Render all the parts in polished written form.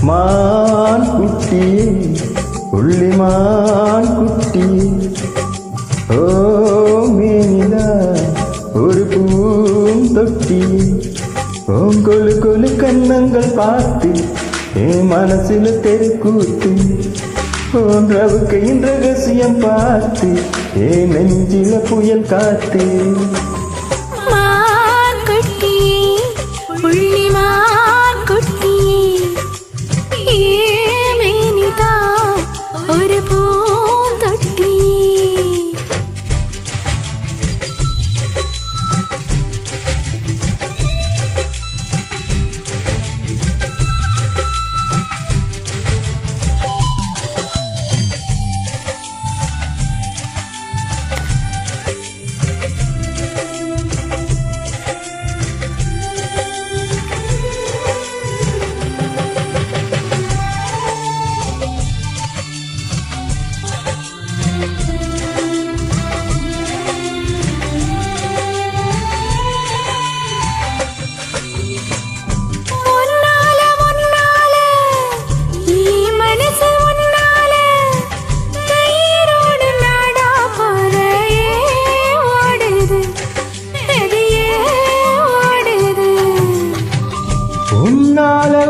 மான் குட்டியே புள்ளிமான் குட்டியே ஓ மேனிலா ஒரு பூந்தொட்டியே கொழு கொழு கண்ணங்கள் பார்த்து என் மனசுல தெருக்கூத்து போன்றவுக்கையின் ரகசியம் பார்த்து என் நெஞ்சில புயல் காத்து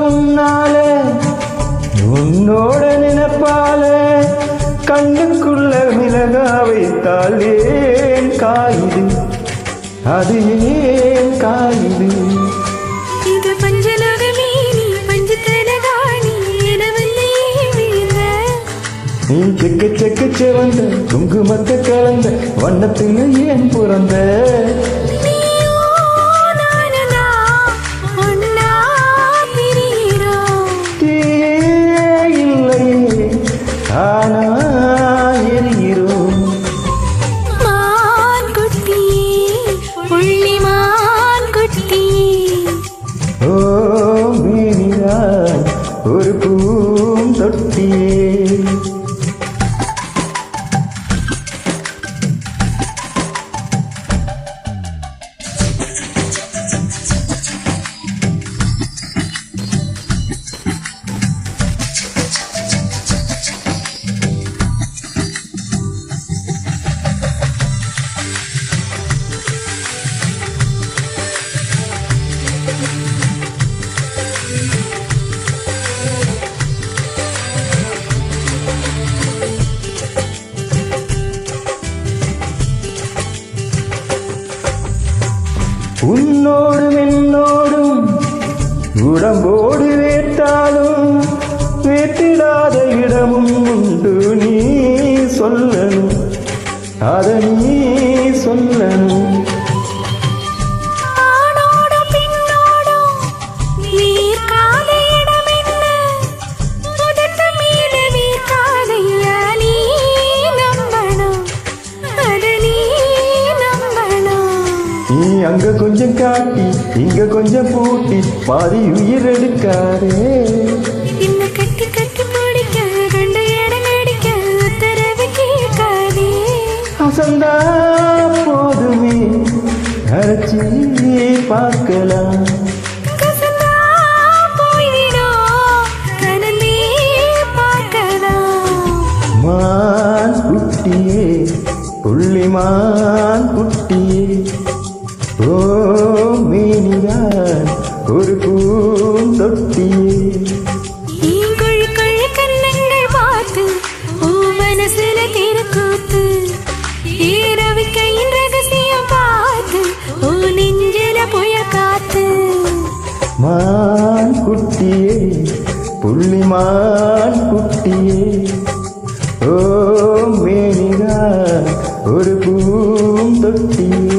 உன்னால உன்னோட நினைப்பால கண்ணுக்குள்ள மிளகாவை தாளேன் காயுது அது ஏன் காயுது இது பஞ்சலோகமே நீ பஞ்சதனகாணி நீ செக்க செக்க செவந்த குங்குமத்தை கலந்த வண்ணத்தில் ஏன் பிறந்த ஒரு பூந்தொட்டியே உன்னோடும் என்னோடும் உடம்போடு வேட்டாலும் வேட்டிடாத இடமும் உண்டு நீ சொல்லணும் அதை நீ சொல்லணும் நீ அங்க கொஞ்சம் காட்டி இங்க கொஞ்சம் பூட்டி பாதி உயிர் எடுக்காரே இன்ன கட்டி கட்டி பிடிக்க கண்ட இடம் அடிக்க உத்தரவு கேட்காதே அசந்தா போதுமே அரைச்சி பார்க்கலாம் மான் குட்டியே புள்ளிமான் குட்டியே ஓ மீனிதான் ஒரு பூந்தொட்டியே கண்ணங்கள் பார்த்து ஓ மனசுல திருக்கூத்து ஈரவிக்கையின் ரகசியம் பார்த்து ஓ நெஞ்சில புய காத்து மான் குட்டியே புள்ளிமான் குட்டியே ஓ மேனிதான் ஒரு பூந்தொட்டியே